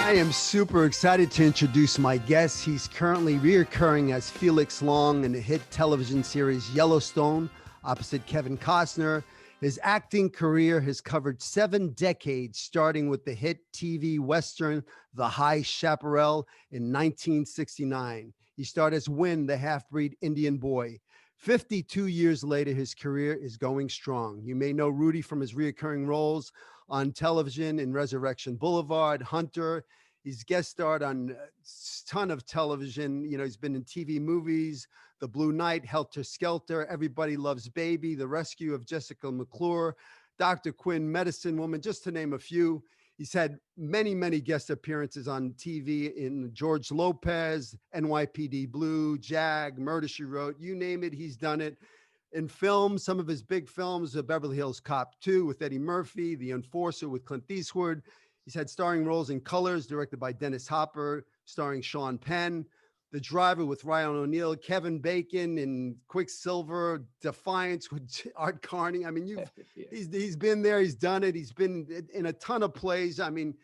I am super excited to introduce my guest. He's currently reoccurring as Felix Long in the hit television series Yellowstone, opposite Kevin Costner. His acting career has covered 7 decades, starting with the hit TV Western The High Chaparral in 1969. He starred as Win, the half-breed Indian boy. 52 years later, his career is going strong. You may know Rudy from his reoccurring roles on television in Resurrection Boulevard, Hunter. He's guest starred on a ton of television. You know, he's been in TV movies, The Blue Knight, Helter Skelter, Everybody Loves Baby, The Rescue of Jessica McClure, Dr. Quinn, Medicine Woman, just to name a few. He's had many, many guest appearances on TV in George Lopez, NYPD Blue, Jag, Murder, She Wrote, you name it, he's done it. In film, some of his big films, Beverly Hills Cop 2 with Eddie Murphy, The Enforcer with Clint Eastwood. He's had starring roles in Colors, directed by Dennis Hopper, starring Sean Penn, The Driver with Ryan O'Neal, Kevin Bacon in Quicksilver, Defiance with Art Carney. I mean, he's been there, he's done it. He's been in a ton of plays. I mean,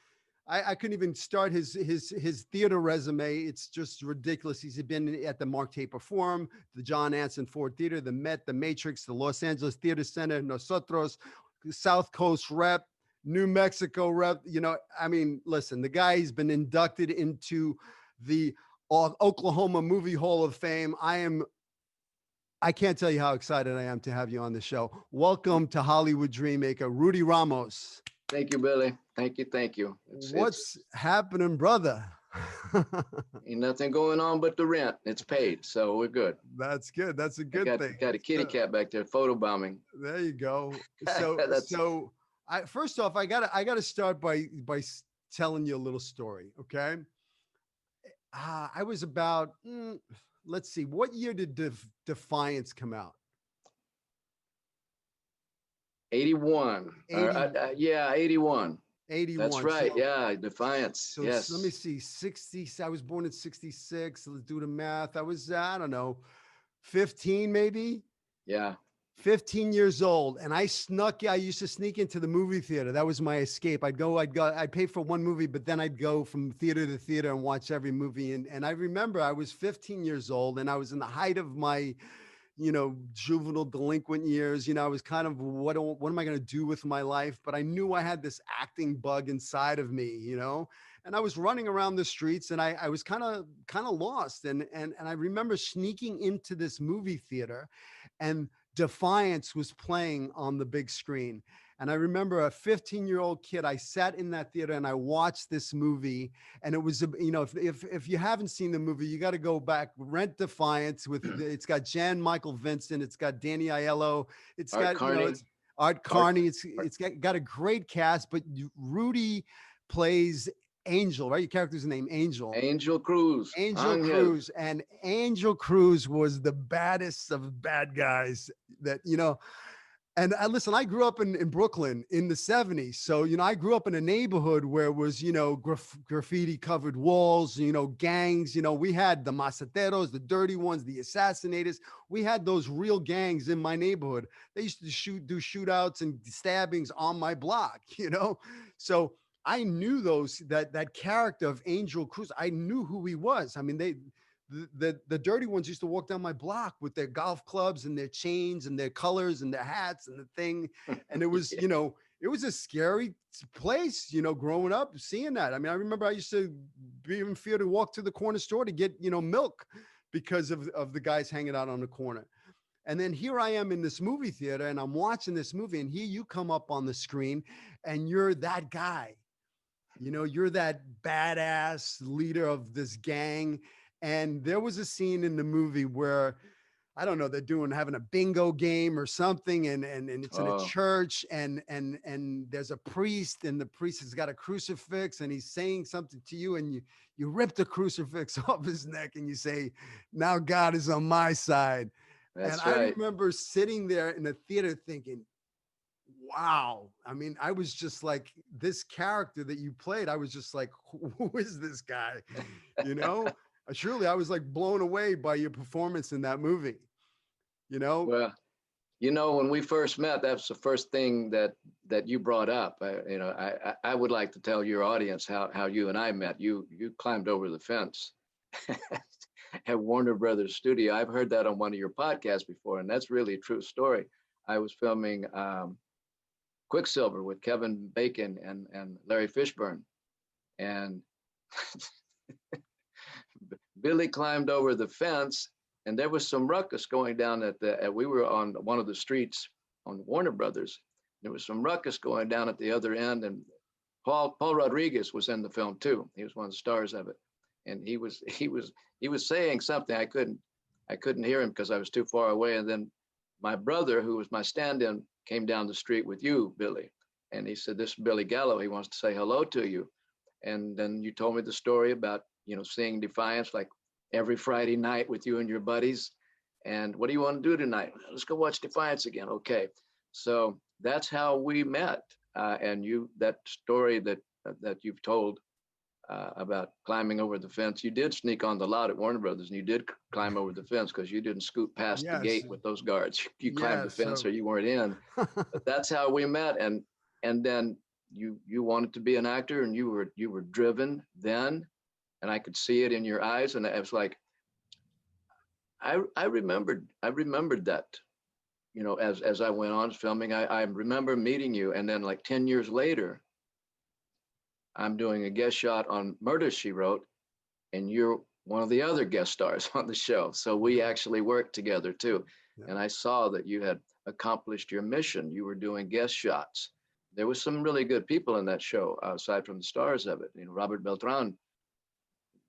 I couldn't even start his theater resume. It's just ridiculous. He's been at the Mark Taper Forum, the John Anson Ford Theater, the Met, the Matrix, the Los Angeles Theater Center, Nosotros, South Coast Rep, New Mexico Rep. You know, I mean, listen, the guy, he's been inducted into the Oklahoma Movie Hall of Fame. I can't tell you how excited I am to have you on the show. Welcome to Hollywood Dreammaker, Rudy Ramos. Thank you, Billy. Thank you. Thank you. What's happening, brother? Ain't nothing going on but the rent. It's paid, so we're good. That's good. That's a good thing. Got a kitty cat back there photobombing. There you go. So first off, I gotta start by telling you a little story. Okay. I was about, let's see, what year did Defiance come out? 81. Yeah, 81. 81. That's right. So, yeah, Defiance. So yes. Let me see. 60. I was born in 66. Let's do the math. I was, I don't know, 15 maybe. Yeah. 15 years old, and I used to sneak into the movie theater. That was my escape. I'd pay for one movie, but then I'd go from theater to theater and watch every movie. And I remember I was 15 years old, and I was in the height of my, juvenile delinquent years. I was kind of, what am I going to do with my life? But I knew I had this acting bug inside of me, and I was running around the streets, and I was kind of lost. And I remember sneaking into this movie theater, and Defiance was playing on the big screen. And I remember a 15-year-old kid, I sat in that theater and I watched this movie. And it was, if you haven't seen the movie, you got to go back, rent Defiance it's got Jan Michael Vincent. It's got Danny Aiello. It's Art got, Carney. Art Carney. It's got a great cast, but Rudy plays Angel, right? Your character's name, Angel. Angel Cruz. Cruz. And Angel Cruz was the baddest of bad guys that, and listen, I grew up in Brooklyn in the 70s. So, I grew up in a neighborhood where it was, graffiti covered walls, gangs, we had the maceteros, the dirty ones, the assassinators. We had those real gangs in my neighborhood. They used to do shootouts and stabbings on my block, So I knew that character of Angel Cruz. I knew who he was. I mean, the dirty ones used to walk down my block with their golf clubs and their chains and their colors and their hats and the thing. And it was, it was a scary place, growing up, seeing that. I mean, I remember I used to be in fear to walk to the corner store to get, milk because of the guys hanging out on the corner. And then here I am in this movie theater and I'm watching this movie, and here you come up on the screen and you're that guy. You're that badass leader of this gang. And there was a scene in the movie where, I don't know, they're having a bingo game or something. And it's in a church and there's a priest, and the priest has got a crucifix and he's saying something to you, and you rip the crucifix off his neck and you say, now God is on my side. That's and right. I remember sitting there in the theater thinking, wow. I mean, I was just like, this character that you played, I was just like, who is this guy? Surely I was like blown away by your performance in that movie, Well, You know, when we first met, that's the first thing that you brought up. I would like to tell your audience how you and I met. You climbed over the fence at Warner Brothers studio. I've heard that on one of your podcasts before, and that's really a true story. I was filming Quicksilver with Kevin Bacon and Larry Fishburne, and Billy climbed over the fence, and there was some ruckus going down we were on one of the streets on Warner Brothers. There was some ruckus going down at the other end, and Paul Rodriguez was in the film too. He was one of the stars of it, and he was saying something. I couldn't hear him because I was too far away. And then my brother, who was my stand-in, came down the street with you, Billy, and he said, "This is Billy Gallo. He wants to say hello to you." And then you told me the story about, seeing Defiance like every Friday night with you and your buddies. And what do you want to do tonight? Let's go watch Defiance again. Okay. So that's how we met. And that story that you've told about climbing over the fence, you did sneak on the lot at Warner Brothers, and you did climb over the fence because you didn't scoot past the gate with those guards. You climbed the fence or you weren't in. But that's how we met. And then you wanted to be an actor, and you were driven then, and I could see it in your eyes. And I was like, I remembered that, as I went on filming, I remember meeting you. And then like 10 years later, I'm doing a guest shot on Murder, She Wrote, and you're one of the other guest stars on the show. So we actually worked together too. Yeah. And I saw that you had accomplished your mission. You were doing guest shots. There was some really good people in that show, aside from the stars of it. Robert Beltran,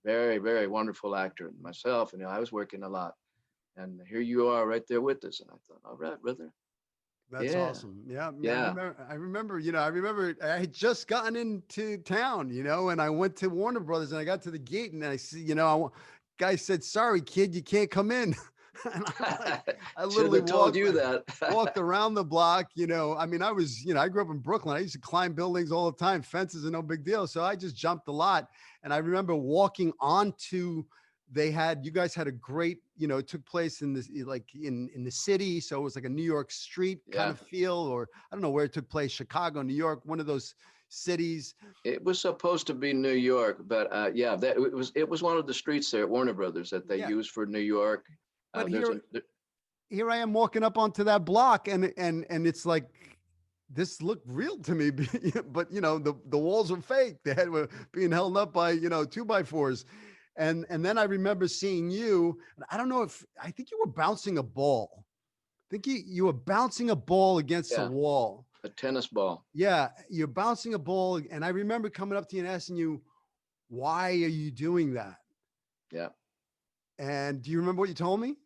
very, very wonderful actor. And myself, and I was working a lot. And here you are right there with us. And I thought, all right, brother. That's awesome. Yeah. I remember, I had just gotten into town, and I went to Warner Brothers, and I got to the gate, and I see, guy said, "Sorry, kid, you can't come in." And I literally walked around the block. I grew up in Brooklyn. I used to climb buildings all the time. Fences are no big deal. So I just jumped a lot. And I remember walking onto, you guys had a great, it took place in this, like in the city. So it was like a New York street kind of feel, or I don't know where it took place, Chicago, New York, one of those cities. It was supposed to be New York, but it was one of the streets there at Warner Brothers that they used for New York. But here I am walking up onto that block, and it's like, this looked real to me, but the walls were fake. They were being held up by 2x4s, and then I remember seeing you. I don't know I think you were bouncing a ball. I think you were bouncing a ball against a wall, a tennis ball. Yeah, you're bouncing a ball, and I remember coming up to you and asking you, "Why are you doing that?" Yeah. And do you remember what you told me?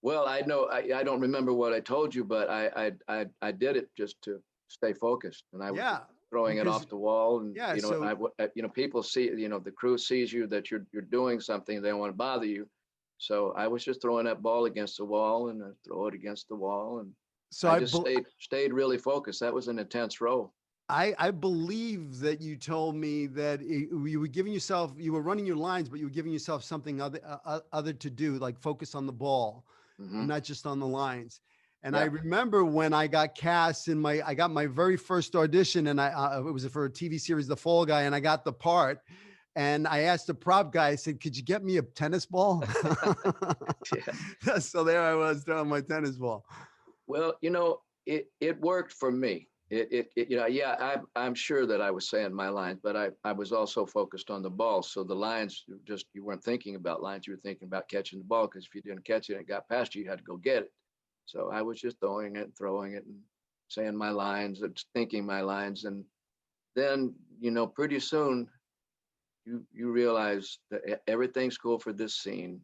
Well, I know I don't remember what I told you, but I did it just to stay focused, and I was throwing it off the wall, and people see, the crew sees you that you're doing something, they don't want to bother you, so I was just throwing that ball against the wall, and I throw it against the wall, and so I just stayed really focused. That was an intense role. I believe that you told me that you were running your lines, but you were giving yourself something other to do, like focus on the ball, not just on the lines. And I remember when I got cast I got my very first audition, and it was for a TV series, The Fall Guy, and I got the part. And I asked the prop guy, I said, "Could you get me a tennis ball?" So there I was throwing my tennis ball. Well, it worked for me. I'm sure that I was saying my lines, but I was also focused on the ball. So the lines, you weren't thinking about lines. You were thinking about catching the ball, because if you didn't catch it and it got past you, you had to go get it. So I was just throwing it and saying my lines and thinking my lines. And then, pretty soon you realize that everything's cool for this scene.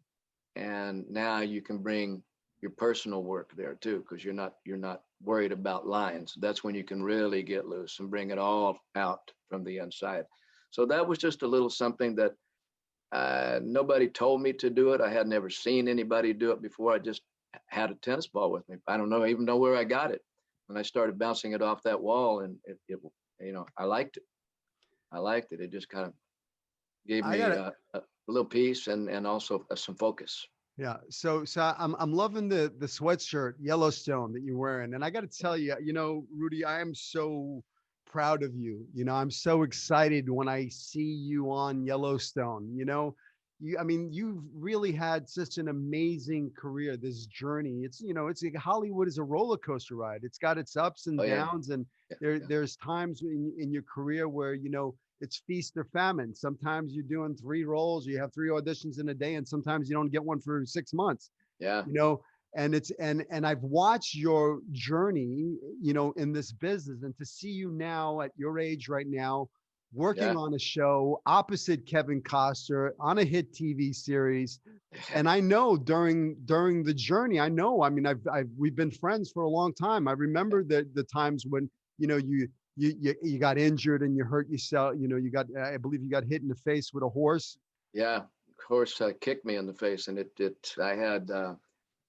And now you can bring your personal work there too, because you're not worried about lines. That's when you can really get loose and bring it all out from the inside. So that was just a little something that nobody told me to do it. I had never seen anybody do it before. I just had a tennis ball with me. I don't even know where I got it. When I started bouncing it off that wall, and I liked it. It just kind of gave me a little peace and also some focus. Yeah. So I'm loving the sweatshirt Yellowstone that you're wearing. And I got to tell you, Rudy, I am so proud of you. I'm so excited when I see you on Yellowstone. I mean, you've really had such an amazing career, this journey. It's like Hollywood is a roller coaster ride. It's got its ups Oh and yeah, downs, and yeah, yeah, there's times in your career where, it's feast or famine. Sometimes you're doing three roles, you have three auditions in a day, and sometimes you don't get one for 6 months. yeah, You know, and I've watched your journey, in this business, and to see you now at your age right now, working yeah. on a show opposite Kevin Costner on a hit TV series. And I know during the journey, I mean, we've been friends for a long time. I remember the times when, you got injured and you hurt yourself. I believe you got hit in the face with a horse. Yeah, of course, kicked me in the face, and I had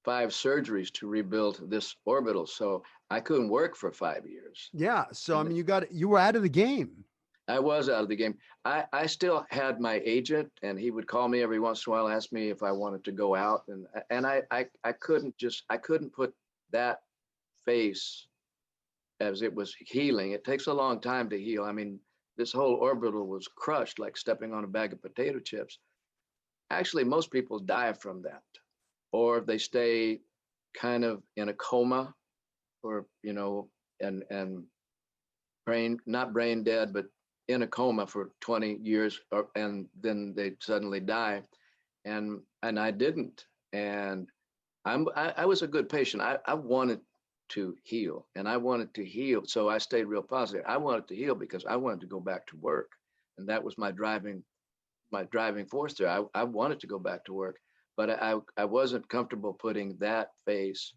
5 surgeries to rebuild this orbital, so I couldn't work for 5 years. Yeah. So I And mean, you were out of the game. I was out of the game. I still had my agent, and he would call me every once in a while, ask me if I wanted to go out, and I couldn't put that face as it was healing. It takes a long time to heal. I mean, this whole orbital was crushed like stepping on a bag of potato chips. Actually, most people die from that, or they stay kind of in a coma, or and brain not brain dead, but in a coma for 20 years, and then they suddenly die. And I didn't. And I was a good patient. I wanted to heal, and I wanted to heal. So I stayed real positive. I wanted to heal because I wanted to go back to work, and that was my driving force there. I wanted to go back to work, but I wasn't comfortable putting that face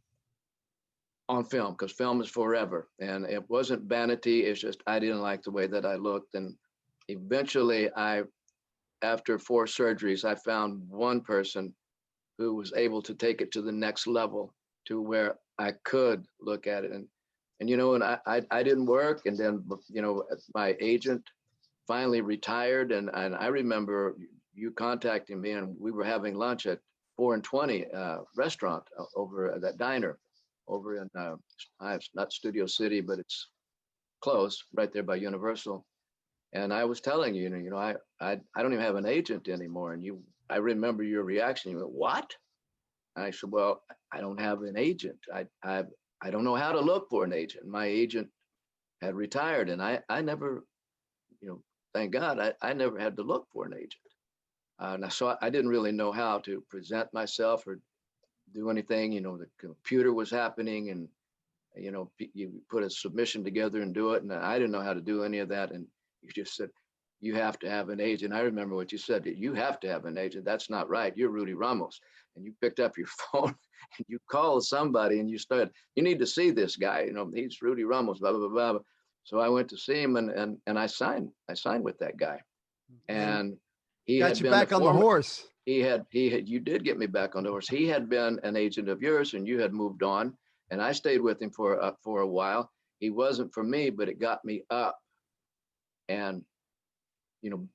on film, because film is forever. And it wasn't vanity. It's just I didn't like the way that I looked. And eventually, after 4 surgeries, I found one person who was able to take it to the next level, to where I could look at it. And I didn't work. And then, my agent finally retired. And I remember you contacting me, and we were having lunch at 4 and 20 restaurant over at that diner over in, it's not Studio City, but it's close, right there by Universal. And I was telling you, I don't even have an agent anymore. And I remember your reaction. You went, "What?" And I said, "Well, I don't have an agent. I don't know how to look for an agent. My agent had retired, and I never, thank God, I never had to look for an agent. So I didn't really know how to present myself or do anything. The computer was happening, and you put a submission together and do it. And I didn't know how to do any of that. And you just said, you have to have an agent. I remember what you said. You have to have an agent. That's not right. You're Rudy Ramos. And you picked up your phone and you called somebody and you started, you need to see this guy. He's Rudy Ramos, blah, blah, blah, blah. So I went to see him, and I signed with that guy. And And he got had you been the back on the former, horse. you did get me back on the horse. He had been an agent of yours, and you had moved on, and I stayed with him for a while. He wasn't for me, but it got me up, and you know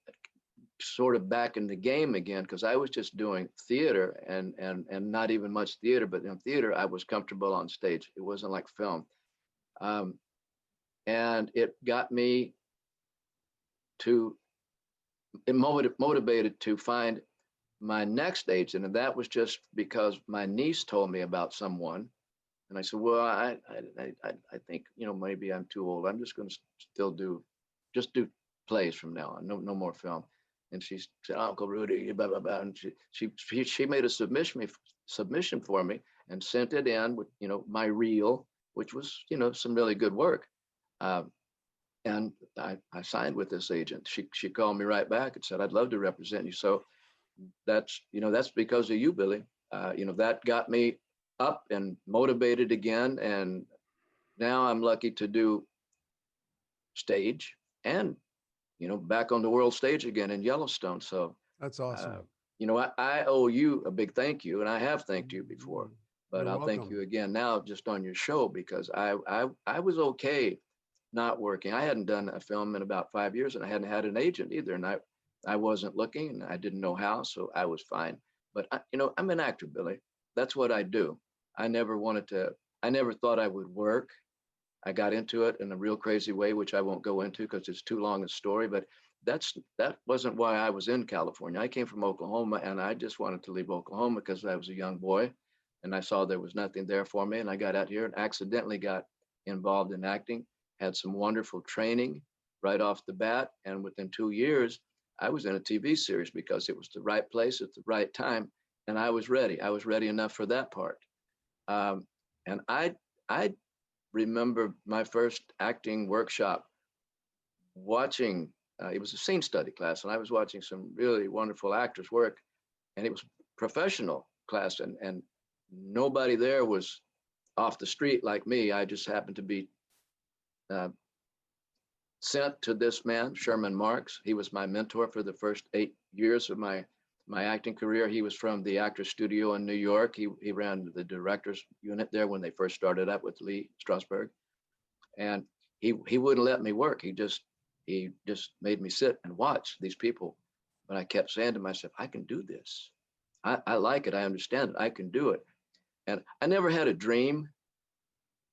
sort of back in the game again, because I was just doing theater, and not even much theater, but in theater I was comfortable on stage. It wasn't like film. um, and it got me to motivated to find my next agent, and that was just because my niece told me about someone. And I said, well, I think, maybe I'm too old. I'm just going to still do plays from now on. No more film. And she said, Uncle Rudy, blah, blah, blah. And she made a submission for me and sent it in with, my reel, which was, some really good work. Um, and I signed with this agent. She called me right back and said, I'd love to represent you. So that's because of you, Billy. That got me up and motivated again. And now I'm lucky to do stage, and, back on the world stage again in Yellowstone. So, That's uh, awesome. I owe you a big thank you, and I have thanked you before, but You're I'll thank welcome. you again now just on your show, because I was okay not working. I hadn't done a film in about 5 years, and I hadn't had an agent either. And I wasn't looking, and I didn't know how, so I was fine. But I'm an actor, Billy. That's what I do. I never wanted to, I never thought I would work. I got into it in a real crazy way, which I won't go into because it's too long a story, but that wasn't why I was in California. I came from Oklahoma, and I just wanted to leave Oklahoma because I was a young boy and I saw there was nothing there for me. And I got out here and accidentally got involved in acting, had some wonderful training right off the bat. And within 2 years, I was in a TV series because it was the right place at the right time. And I was ready. I was ready enough for that part. And I remember my first acting workshop watching, it was a scene study class, and I was watching some really wonderful actors work, and it was professional class, and nobody there was off the street like me. I just happened to be sent to this man, Sherman Marks. He was my mentor for the first 8 years of my acting career. He was from the Actors Studio in New York. He ran the directors unit there when they first started up with Lee Strasberg, and he wouldn't let me work. He just made me sit and watch these people. But I kept saying to myself, I can do this. I like it. I understand it. I can do it. And I never had a dream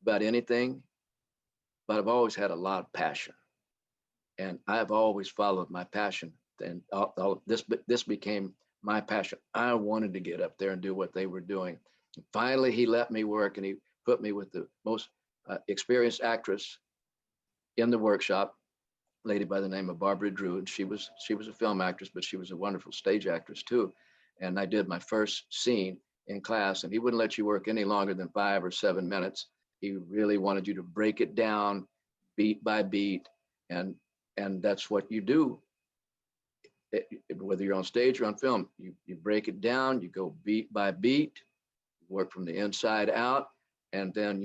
about anything, but I've always had a lot of passion. And I've always followed my passion. And this became my passion. I wanted to get up there and do what they were doing. And finally, he let me work, and he put me with the most experienced actress in the workshop, a lady by the name of Barbara Drew. And she was a film actress, but she was a wonderful stage actress too. And I did my first scene in class, and he wouldn't let you work any longer than 5 or 7 minutes. He really wanted you to break it down beat by beat. And that's what you do. Whether you're on stage or on film, you break it down, you go beat by beat, work from the inside out, and then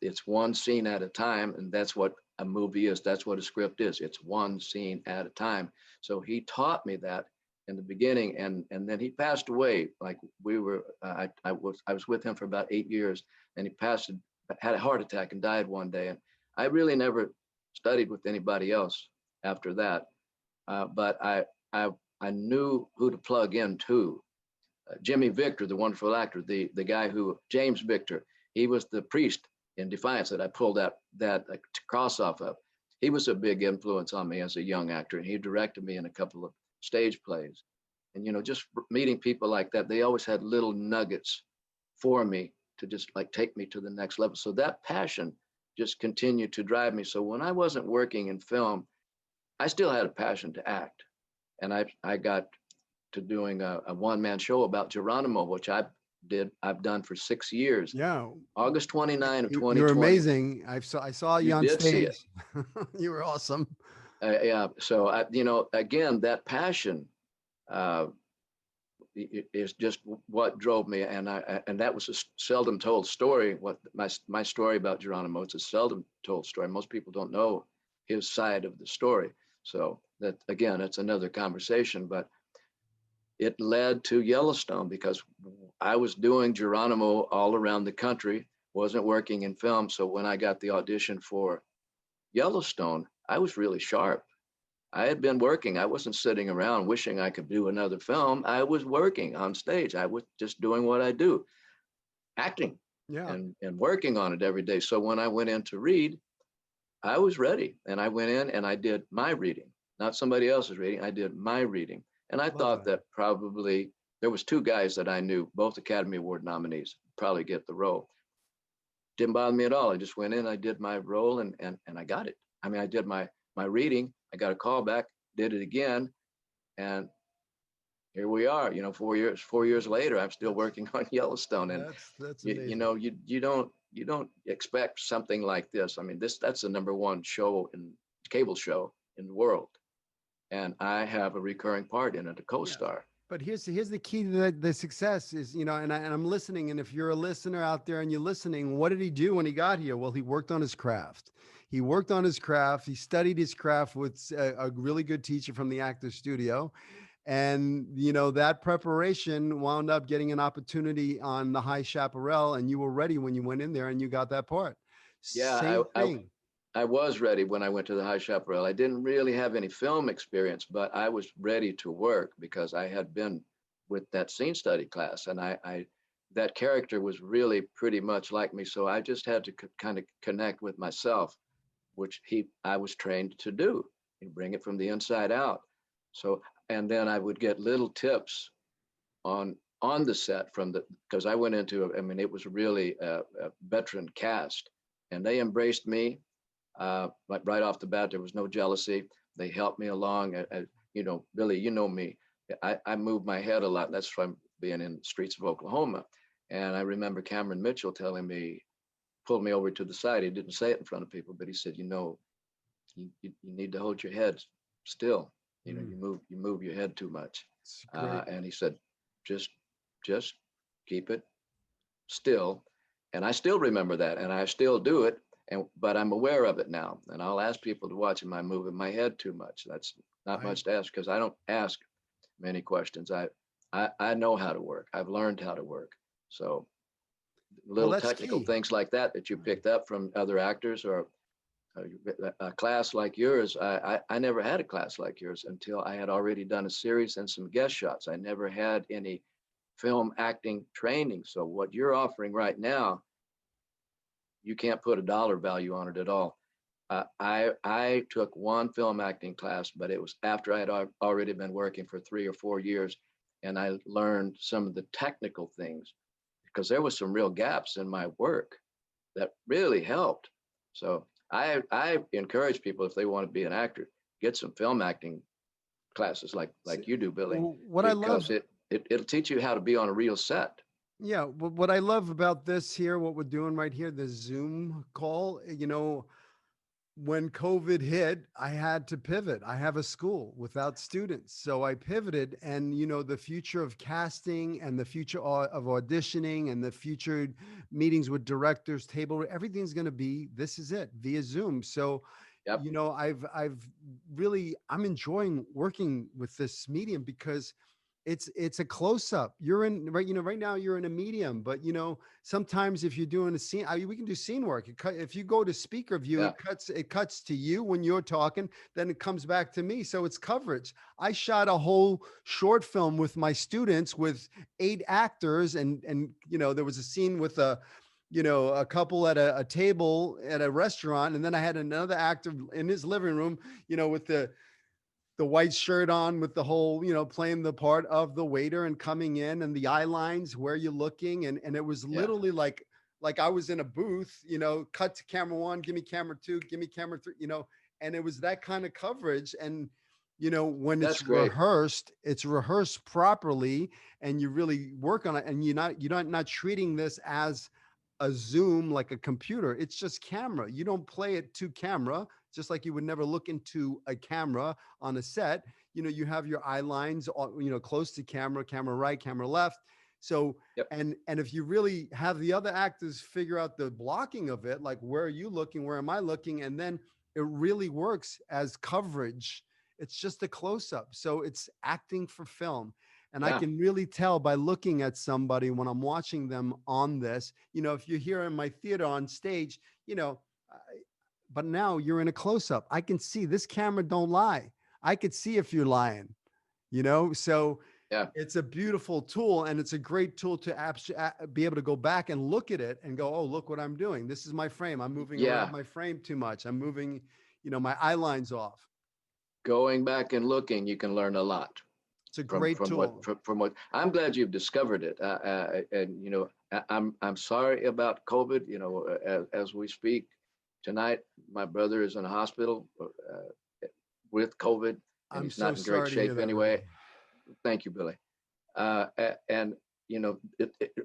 it's one scene at a time, and that's what a movie is. That's what a script is. It's one scene at a time. So he taught me that in the beginning, and then he passed away. Like I was with him for about 8 years, and he had a heart attack and died one day. And I really never studied with anybody else after that, but I knew who to plug into. Jimmy Victor, the wonderful actor, the guy James Victor, he was the priest in Defiance that I pulled that cross off of. He was a big influence on me as a young actor, and he directed me in a couple of stage plays. And just meeting people like that, they always had little nuggets for me to just like take me to the next level. So that passion just continued to drive me. So when I wasn't working in film, I still had a passion to act. And I got to doing a one-man show about Geronimo, which I've done for 6 years. Yeah. August 29 of 2020. You're amazing. I saw you on did see stage. You were awesome. Yeah. So again, that passion is just what drove me. And that was a seldom told story. What my story about Geronimo, it's a seldom told story. Most people don't know his side of the story. So that, again, it's another conversation, but it led to Yellowstone because I was doing Geronimo all around the country, wasn't working in film. So when I got the audition for Yellowstone, I was really sharp. I had been working. I wasn't sitting around wishing I could do another film. I was working on stage. I was just doing what I do, acting, and working on it every day. So when I went in to read, I was ready, and I went in and I did my reading, not somebody else's reading. I did my reading. And I thought that probably there was 2 guys that I knew, both Academy Award nominees, probably get the role. Didn't bother me at all. I just went in, I did my role, and I got it. I mean, I did my reading. I got a call back, did it again, and here we are. 4 years later, I'm still working on Yellowstone. And that's amazing. You don't expect something like this. I mean, that's the #1 show cable show in the world. And I have a recurring part in it, a co-star. Yeah. But here's the key to the success is, and I'm listening. And if you're a listener out there and you're listening, what did he do when he got here? Well, he worked on his craft. He worked on his craft. He studied his craft with a really good teacher from the Actors Studio. And, that preparation wound up getting an opportunity on the High Chaparral, and you were ready when you went in there and you got that part. Yeah, Same thing. I was ready when I went to the High Chaparral. I didn't really have any film experience, but I was ready to work because I had been with that scene study class, and I that character was really pretty much like me. So I just had to kind of connect with myself, which I was trained to do, and bring it from the inside out. So, and then I would get little tips on the set from because I went into, I mean, it was really a veteran cast, and they embraced me. Like right off the bat, there was no jealousy. They helped me along. You know, Billy, you know me. I move my head a lot. That's from being in the streets of Oklahoma. And I remember Cameron Mitchell telling me, pulled me over to the side. He didn't say it in front of people, but he said, you know, you need to hold your head still. You know, you move your head too much. And he said, just keep it still. And I still remember that, and I still do it. But I'm aware of it now, and I'll ask people to watch. Am I moving my head too much? That's not much to ask, because I don't ask many questions. I know how to work. I've learned how to work. So little technical things like that you picked up from other actors, or a class like yours. I never had a class like yours until I had already done a series and some guest shots. I never had any film acting training. So what you're offering right now, you can't put a dollar value on it at all. I took one film acting class, but it was after I had already been working for 3 or 4 years, and I learned some of the technical things, because there was some real gaps in my work that really helped. So I encourage people, if they want to be an actor, get some film acting classes like you do, Billy. What I love, it'll teach you how to be on a real set. yeah, what I love about this here, what we're doing right here, the Zoom call, you know, when COVID hit, I had to pivot. I have a school without students. So I pivoted, and, you know, the future of casting and the future of auditioning and the future meetings with directors, table, everything's going to be, this is it, via Zoom. So, Yep. you know, I've really, I'm enjoying working with this medium, because it's a close up. You're in, right, you know, right now you're in a medium, but, you know, sometimes if you're doing a scene, we can do scene work. If you go to speaker view, Yeah. it cuts to you when you're talking, then it comes back to me. So it's coverage. I shot a whole short film with my students with 8 actors, and you know, there was a scene with a couple at a table at a restaurant, and then I had another actor in his living room, you know, with the white shirt on, with the whole, you know, playing the part of the waiter and coming in, and the eye lines, where you're looking. And it was literally like I was in a booth, you know, cut to camera 1, give me camera 2, give me camera 3, you know, and it was that kind of coverage. And, you know, when That's great. it's rehearsed properly, and you really work on it, and you're not treating this as a Zoom like a computer. It's just camera. You don't play it to camera, just like you would never look into a camera on a set. You know, you have your eye lines, you know, close to camera, camera right, camera left. So, Yep. and if you really have the other actors figure out the blocking of it, like, where are you looking? Where am I looking? And then it really works as coverage. It's just a close up. So it's acting for film. And I can really tell by looking at somebody when I'm watching them on this. You know, if you're here in my theater on stage, you know, but now you're in a close up. I can see this camera don't lie. I could see if you're lying, you know? So Yeah. it's a beautiful tool, and it's a great tool to be able to go back and look at it and go, oh, look what I'm doing. This is my frame. I'm moving around my frame too much. I'm moving, you know, my eye lines off. Going back and looking, you can learn a lot. It's a great tool. From what I'm glad you've discovered it. And you know, I'm sorry about COVID. You know, as we speak tonight, my brother is in a hospital with COVID, and he's not in great shape anyway. Thank you, Billy. And you know,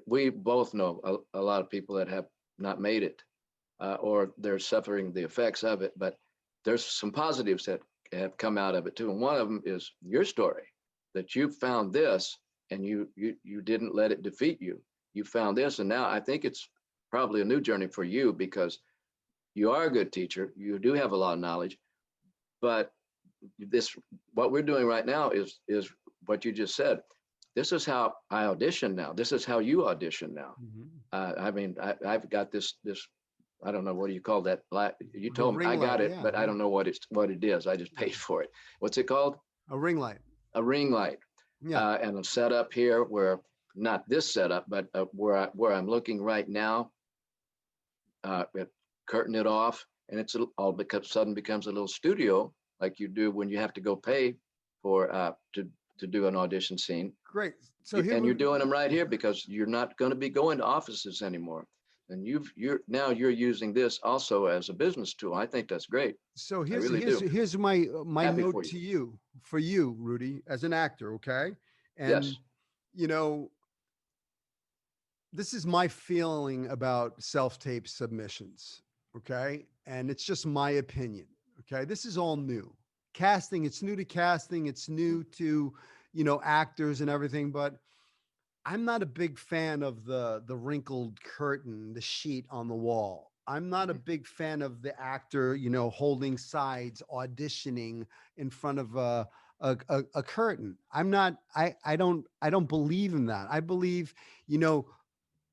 we both know a lot of people that have not made it, or they're suffering the effects of it. But there's some positives that have come out of it too, and one of them is your story, that you found this, and you didn't let it defeat you. You found this, and now I think it's probably a new journey for you, because you are a good teacher. You do have a lot of knowledge, but what we're doing right now is what you just said. This is how I audition now. This is how you audition now. Mm-hmm. I mean, I've got this. I don't know, what do you call that? You told me I got it, but I don't know what it is. I just paid for it. What's it called? A ring light. A ring light. Yeah. And a setup here where, not this setup, but where I'm looking right now, curtain it off, and it's all becomes sudden becomes a little studio like you do when you have to go pay for to do an audition scene. Great. So And you're doing them right here because you're not going to be going to offices anymore. And you're using this also as a business tool. I think that's great. So I really do. here's my Happy note for you. to you, for you, Rudy, as an actor, okay? And Yes. you know, this is my feeling about self-tape submissions, okay? And it's just my opinion, okay? This is all new. Casting, it's new to casting, it's new to, actors and everything, but I'm not a big fan of the wrinkled curtain, the sheet on the wall. I'm not a Mhm. big fan of the actor, holding sides, auditioning in front of a curtain. I'm not. I don't believe in that. I believe, you know,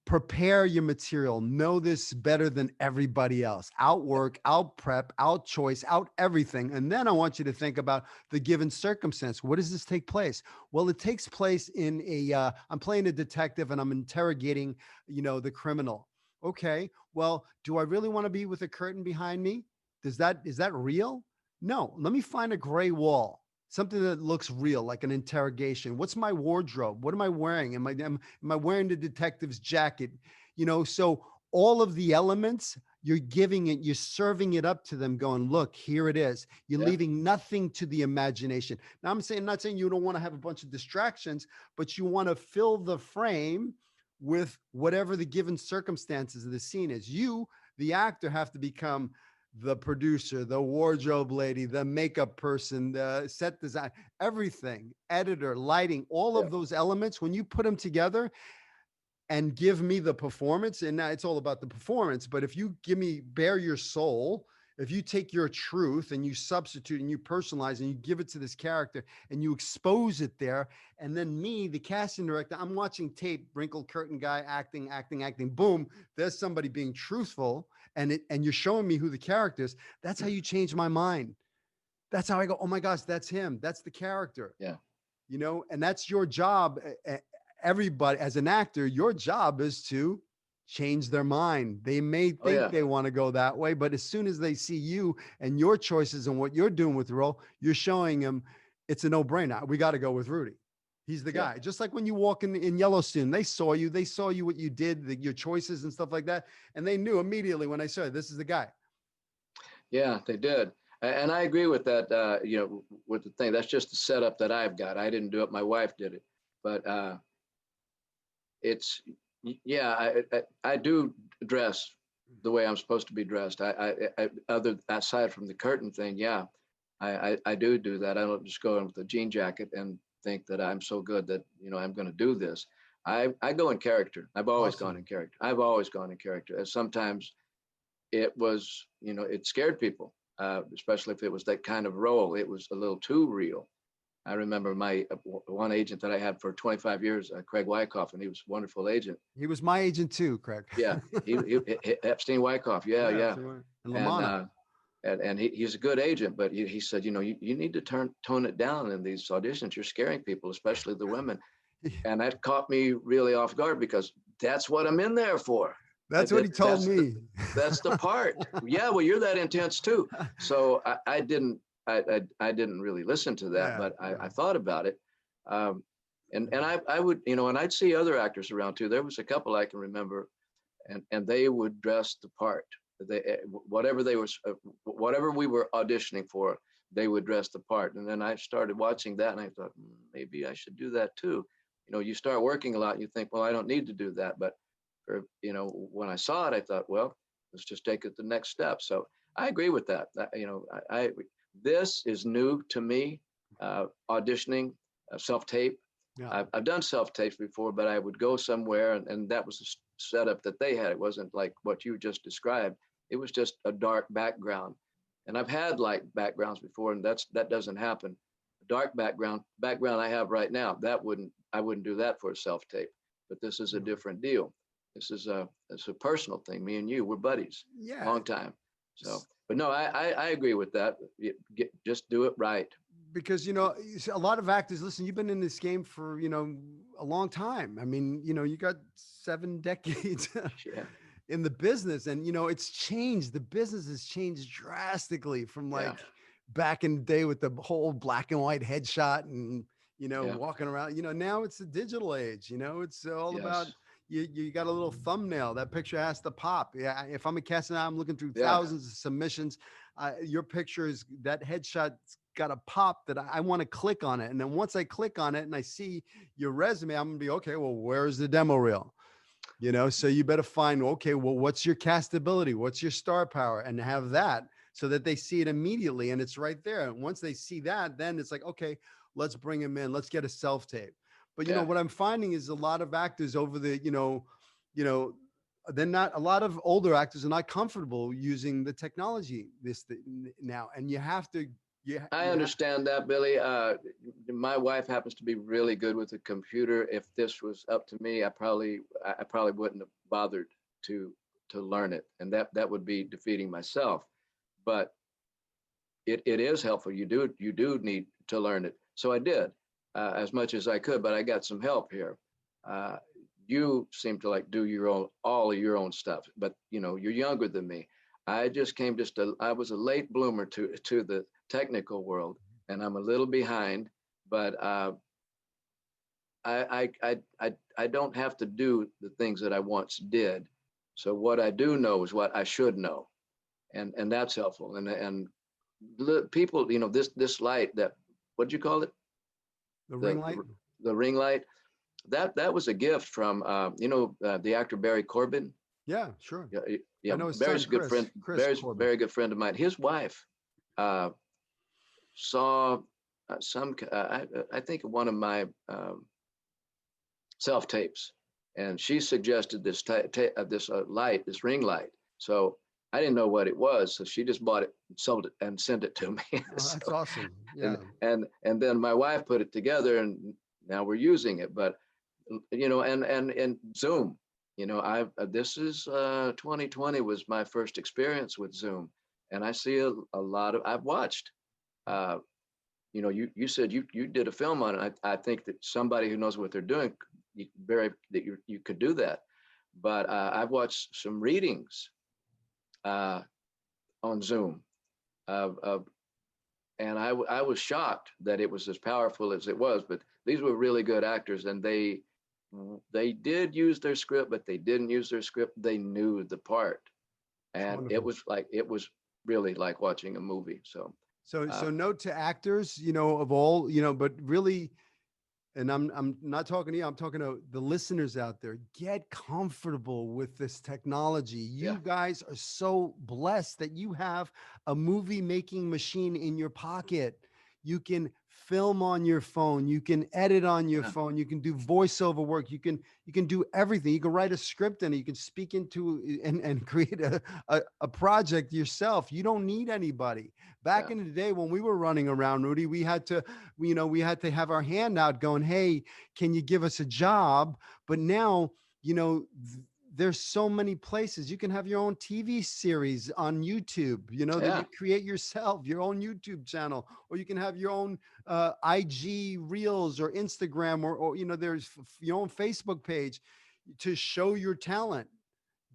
prepare your material, know this better than everybody else, outwork, out prep, out choice, out everything. And then I want you to think about the given circumstance. What does this take place? Well, it takes place in I'm playing a detective and I'm interrogating, the criminal. Okay, well, do I really want to be with a curtain behind me? Is that real? No, let me find a gray wall, something that looks real, like an interrogation. What's my wardrobe? What am I wearing? Am I wearing the detective's jacket? So all of the elements, you're giving it, you're serving it up to them, going, look, here it is. You're Yeah. leaving nothing to the imagination. Now, not saying you don't want to have a bunch of distractions, but you want to fill the frame with whatever the given circumstances of the scene is. You, the actor, have to become the producer, the wardrobe lady, the makeup person, the set design, everything, editor, lighting, all Yeah. of those elements, when you put them together and give me the performance, and now it's all about the performance, but if you give me bare your soul, if you take your truth and you substitute and you personalize and you give it to this character and you expose it there, and then me, the casting director, I'm watching tape, wrinkled curtain guy, acting, acting, acting, boom, there's somebody being truthful, and you're showing me who the character is. That's how you change my mind. That's how I go, oh my gosh, that's him. That's the character. Yeah. And that's your job. Everybody, as an actor, your job is to change their mind. They may Oh think yeah. they want to go that way, but as soon as they see you and your choices and what you're doing with the role, you're showing them it's a no-brainer. We got to go with Rudy. He's the Yeah. guy. Just like when you walk in Yellowstone, they saw you what you did, your choices and stuff like that. And they knew immediately when I saw it, this is the guy. Yeah, they did. And I agree with that, with the thing. That's just the setup that I've got. I didn't do it. My wife did it. But it's, yeah, I do dress the way I'm supposed to be dressed. Other aside from the curtain thing, yeah, I do that. I don't just go in with a jean jacket and think that I'm so good that, I'm going to do this. I go in character. I've always gone Awesome. in character. I've always gone in character. And sometimes it was, it scared people, especially if it was that kind of role. It was a little too real. I remember my one agent that I had for 25 years, Craig Wyckoff, and he was a wonderful agent. He was my agent too, Craig. Yeah, Epstein Wyckoff. Yeah, Yeah, yeah, and and Lamana. he's a good agent, but he said, you need to tone it down in these auditions. You're scaring people, especially the women, and that caught me really off guard because that's what I'm in there for. That's what he told me. That's the part. Yeah, well, you're that intense too. So I didn't really listen to that, Yeah, but yeah. I thought about it. And I would, and I'd see other actors around too. There was a couple I can remember, and they would dress the part. Whatever whatever we were auditioning for, they would dress the part. And then I started watching that, and I thought, maybe I should do that too. You start working a lot, and you think, well, I don't need to do that, but when I saw it, I thought, well, let's just take it the next step. So I agree with that. This is new to me, auditioning, self-tape. Yeah. I've done self-tapes before, but I would go somewhere, and that was the setup that they had. It wasn't like what you just described. It was just a dark background. And I've had light backgrounds before, and that doesn't happen. Dark background I have right now, I wouldn't do that for a self-tape. But this is a different deal. It's a personal thing. Me and you, we're buddies, Yeah. long time. So, but no, I agree with that. Just do it right. because you see, a lot of actors, listen, you've been in this game for a long time. I mean, you got 7 decades Yeah, in the business, and it's changed. The business has changed drastically from yeah, like back in the day with the whole black and white headshot and yeah, walking around. Now it's the digital age. It's all about yes, you got a little thumbnail. That picture has to pop. Yeah, if I'm a casting, I'm looking through yeah, thousands of submissions. Your picture is that headshot's got a pop that I want to click on it, and then once I click on it and I see your resume, I'm gonna be okay. Well, where's the demo reel? So you better find, okay, well, what's your castability? What's your star power? And have that so that they see it immediately and it's right there. And once they see that, then it's like, okay, let's bring him in. Let's get a self tape. But yeah. what I'm finding is a lot of actors over the, they're not, a lot of older actors are not comfortable using the technology now. And you have to, I understand that, Billy. My wife happens to be really good with a computer. If this was up to me, I probably wouldn't have bothered to learn it, and that would be defeating myself. But it is helpful. You do need to learn it. So I did as much as I could, but I got some help here. Uh, you seem to like do all of your own stuff, but you're younger than me. I was a late bloomer to the technical world, and I'm a little behind, but I don't have to do the things that I once did. So what I do know is what I should know, and that's helpful. And people, this light, that, what'd you call it? the ring The light. the ring light. That was a gift from the actor Barry Corbin. Yeah, sure. Yeah, I yeah. know his son, Barry's a good friend. Chris Barry's a Corbin. very good friend of mine. His wife uh, saw I think one of my self tapes, and she suggested this light, this ring light. So I didn't know what it was, so she just bought it, sold it, and sent it to me. Oh, that's So, awesome. and Yeah. and then my wife put it together, and now we're using it. But and Zoom. I this is 2020 was my first experience with Zoom, and I see a lot of. I've watched. Uh, you said you did a film on it. I think that somebody who knows what they're doing, you could do that. But I've watched some readings uh, on Zoom, uh, and I was shocked that it was as powerful as it was. But these were really good actors, and they did use their script, but they didn't use their script. They knew the part, It's and wonderful. it was really like watching a movie. So So uh, note to actors, of all, but really, and I'm not talking to you, I'm talking to the listeners out there. Get comfortable with this technology. yeah, You guys are so blessed that you have a movie making machine in your pocket. You can film on your phone, you can edit on your yeah, phone, you can do voiceover work, you can do everything. You can write a script in it, you can speak into and create a project yourself. You don't need anybody. Back yeah, in the day when we were running around, Rudy, we had to have our hand out going, hey, can you give us a job? But now, there's so many places you can have your own TV series on YouTube, that yeah, you create yourself, your own YouTube channel, or you can have your own IG reels or Instagram, or there's your own Facebook page to show your talent.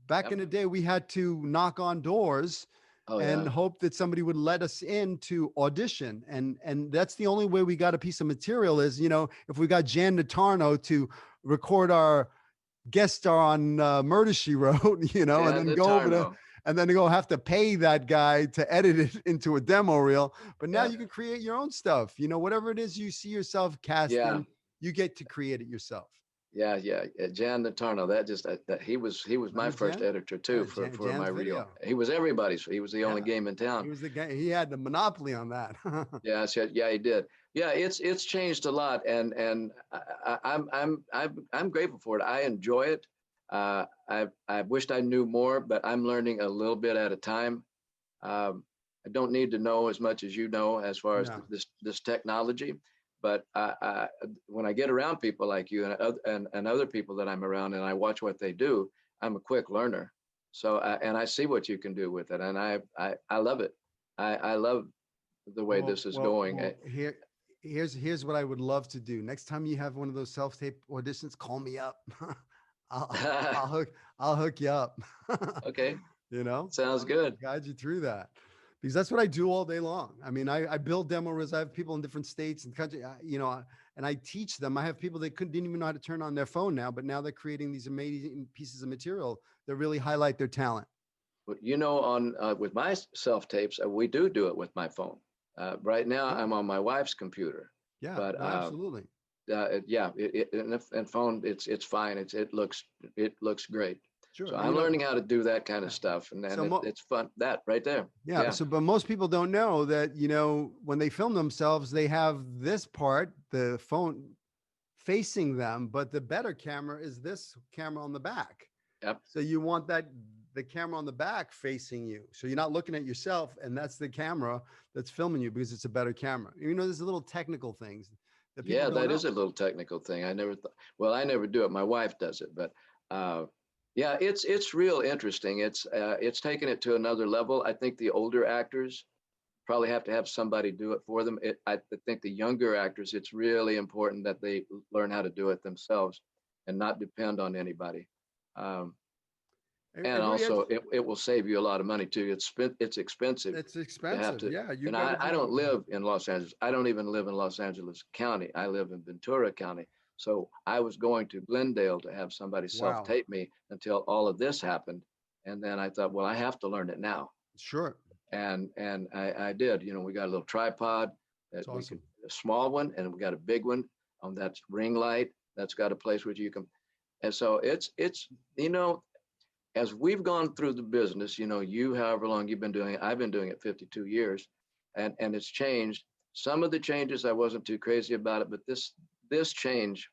Back yep. in the day, we had to knock on doors Oh and yeah, hope that somebody would let us in to audition. And that's the only way we got a piece of material is, if we got Jan Natarno to record our guest star on Murder She Wrote, and Jan then go over to, Tarno. and then go have to pay that guy to edit it into a demo reel. But now Yeah, you can create your own stuff, whatever it is you see yourself cast yeah. in, you get to create it yourself. Yeah. Jan Natarno. That he was my Remember first Jan? editor too for my Jan's reel. video. He was everybody's. He was the only Yeah. game in town. He was the guy. He had the monopoly on that. Yeah, yeah, he did. Yeah, it's changed a lot, and I'm grateful for it. I enjoy it. I wished I knew more, but I'm learning a little bit at a time. I don't need to know as much as you know as far as No. this technology, but when I get around people like you and other people that I'm around, and I watch what they do, I'm a quick learner. So and I see what you can do with it, and I love it. I love the way Well, this is well, going. well. Here, Here's what I would love to do. Next time you have one of those self-tape auditions, call me up. I'll, I'll hook I'll hook you up. Okay, You know, sounds I'll good. guide you through that because that's what I do all day long. I mean, I build demo reels. I have people in different states and country, and I teach them. I have people that didn't even know how to turn on their phone now, but now they're creating these amazing pieces of material that really highlight their talent. But on with my self tapes, we do it with my phone. Right now, Yeah, I'm on my wife's computer, yeah, but no, absolutely. yeah, and phone, it's fine. It looks great. Sure. So And, I'm learning how to do that kind of yeah. stuff, and then So it's fun. That right there. yeah. Yeah, So, but most people don't know that, when they film themselves, they have this part, the phone facing them, but the better camera is this camera on the back. yep, So you want the camera on the back facing you. So you're not looking at yourself, and that's the camera that's filming you because it's a better camera. There's little technical things that people yeah. don't That is know. a little technical thing. I never thought. Well, I never do it. My wife does it, but uh, yeah, it's real interesting. It's taken it to another level. I think the older actors probably have to have somebody do it for them. I think the younger actors, it's really important that they learn how to do it themselves and not depend on anybody. Um, and Rudy, also, it will save you a lot of money too. It's expensive it's to have expensive. to. Yeah, you And got to I do. don't live in Los Angeles. I don't even live in Los Angeles County. I live in Ventura County. So I was going to Glendale to have somebody self Wow. tape me until all of this happened. And then I thought, well, I have to learn it now, Sure. and I did. We got a little tripod that It's we could, awesome. a small one, and we got a big one on that ring light that's got a place where you can. And so it's as we've gone through the business, you however long you've been doing it, I've been doing it 52 years, and it's changed. Some of the changes I wasn't too crazy about it, but this change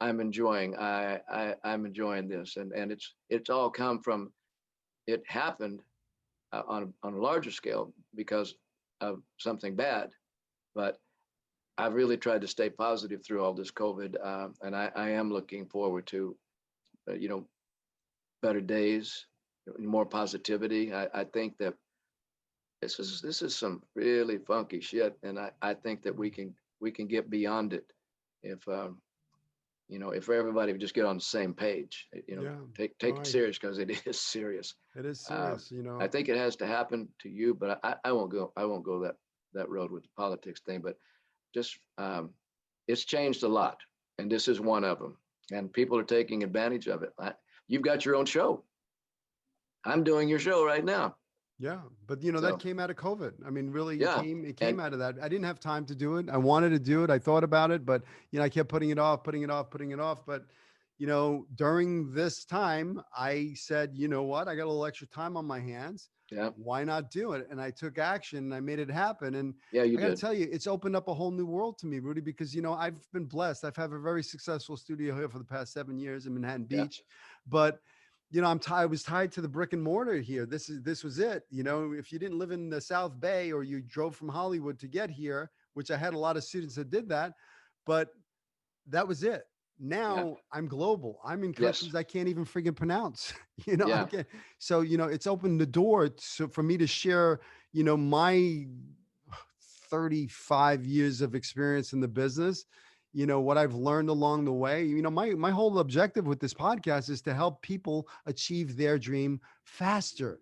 I'm enjoying. I'm enjoying this, and it's all come from it happened on a larger scale because of something bad. But I've really tried to stay positive through all this COVID, and I am looking forward to, you know, better days, more positivity. I think that this is some really funky shit, and I think that we can get beyond it if if everybody would just get on the same page. Yeah. Take No, it serious because it is serious. it is Uh, serious. I think it has to happen to you, but I won't go that road with the politics thing. But just it's changed a lot, and this is one of them. And people are taking advantage of it. You've got your own show. I'm doing your show right now. Yeah, but that So came out of COVID. I mean, really, yeah, it came and out of that. I didn't have time to do it. I wanted to do it. I thought about it, but I kept putting it off, putting it off, putting it off. But during this time, I said, you know what? I got a little extra time on my hands. yeah, Why not do it? And I took action and I made it happen. And yeah, you I got to did. tell you, it's opened up a whole new world to me, Rudy, because I've been blessed. I've had a very successful studio here for the past 7 years in Manhattan Yeah, Beach, but I was tied to the brick and mortar here. This was it. If you didn't live in the South Bay or you drove from Hollywood to get here, which I had a lot of students that did that, but that was it. yeah, Now I'm global. I'm in yes, countries I can't even freaking pronounce. I yeah, can't. So, it's opened the door for me to share, my 35 years of experience in the business, what I've learned along the way. My whole objective with this podcast is to help people achieve their dream faster.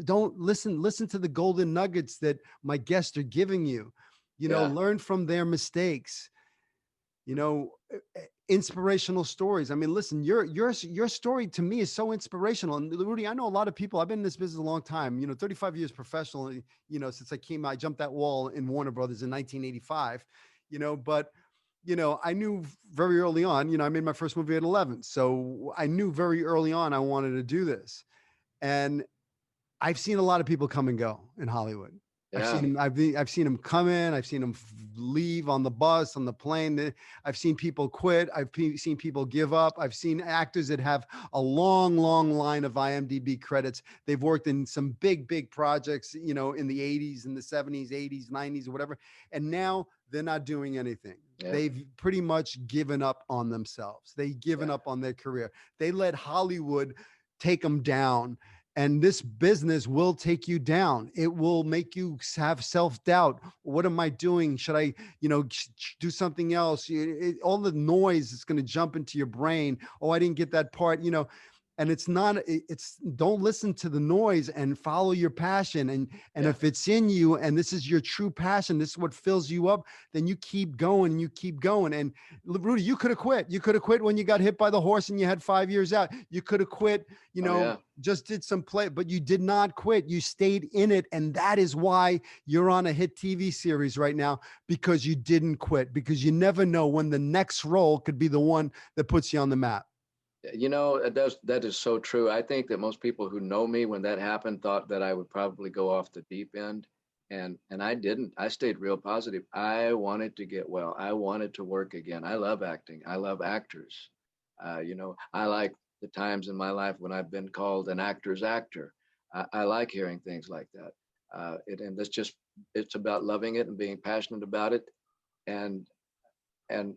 Don't listen to the golden nuggets that my guests are giving you. yeah, Learn from their mistakes. you know Inspirational stories. I mean, listen, your story to me is so inspirational. And Rudy, I know a lot of people. I've been in this business a long time, 35 years professionally, since I jumped that wall in Warner Brothers in 1985. But I knew very early on, I made my first movie at 11, so I knew very early on I wanted to do this. And I've seen a lot of people come and go in Hollywood. I've seen yeah, him. I've seen him come in. I've seen him leave on the bus, on the plane. I've seen people quit. Seen people give up. I've seen actors that have a long, long line of IMDb credits. They've worked in some big, big projects, in the 80s, in the 70s, 80s, 90s, or whatever. And now they're not doing anything. yeah, They've pretty much given up on themselves. They've given yeah, up on their career. They let Hollywood take them down And this business will take you down. It will make you have self-doubt. What am I doing? Should I, do something else? All the noise is going to jump into your brain. Oh, I didn't get that part, and it's not, don't listen to the noise and follow your passion. And Yeah. if it's in you and this is your true passion, this is what fills you up, then you keep going and you keep going. And Rudy, you could have quit. You could have quit when you got hit by the horse and you had 5 years out. You could have quit, Oh, yeah. just did some play, but you did not quit. You stayed in it. And that is why you're on a hit TV series right now, because you didn't quit, because you never know when the next role could be the one that puts you on the map. That is so true. I think that most people who know me when that happened thought that I would probably go off the deep end. And I didn't. I stayed real positive. I wanted to get well. I wanted to work again. I love acting. I love actors. I like the times in my life when I've been called an actor's actor. I like hearing things like that. And it's about loving it and being passionate about it, and and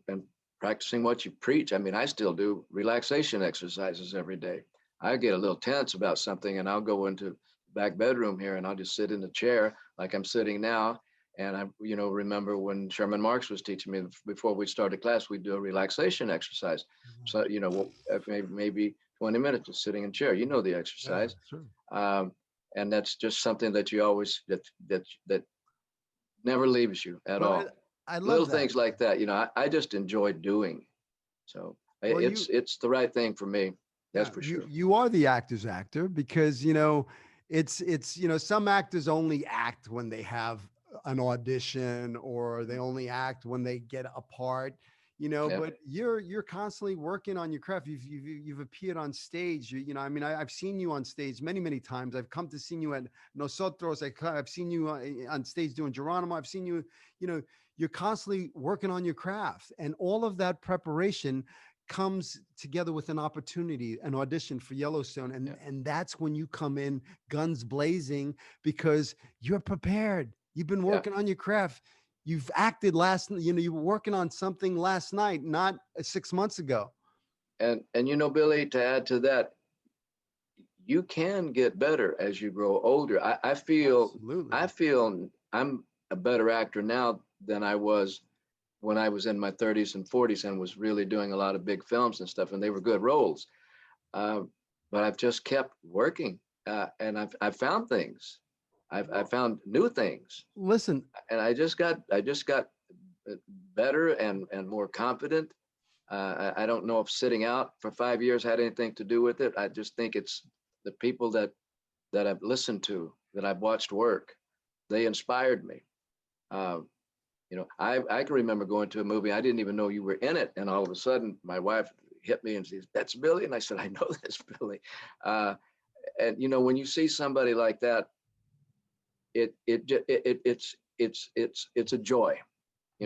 practicing what you preach. I mean, I still do relaxation exercises every day. I get a little tense about something and I'll go into the back bedroom here and I'll just sit in the chair like I'm sitting now. And I, remember when Sherman Marks was teaching me before we started class, we'd do a relaxation exercise. So, maybe 20 minutes of sitting in chair, the exercise. Yeah, sure. And that's just something that you always, that never leaves you at all. I love Little that. things like that, I just enjoy doing. So it's the right thing for me. That's for sure. You are the actor's actor, because it's some actors only act when they have an audition, or they only act when they get a part. Yeah. But you're constantly working on your craft. You've appeared on stage. I've seen you on stage many times. I've come to see you at Nosotros. I've seen you on stage doing Geronimo. I've seen you. You're constantly working on your craft, and all of that preparation comes together with an opportunity, an audition for Yellowstone. And that's when you come in guns blazing, because you're prepared. You've been working on your craft. You've acted you were working on something last night, not 6 months ago. And Billy, to add to that, you can get better as you grow older. I feel I'm a better actor now than I was when I was in my 30s and 40s and was really doing a lot of big films and stuff, and they were good roles. But I've just kept working, and I've found things. I've found new things. Listen, and I just got better and more confident. I don't know if sitting out for 5 years had anything to do with it. I just think it's the people that I've listened to, that I've watched work. They inspired me. I can remember going to a movie. I didn't even know you were in it. And all of a sudden my wife hit me and says, "That's Billy." And I said, "I know that's Billy." And when you see somebody like that, it's a joy.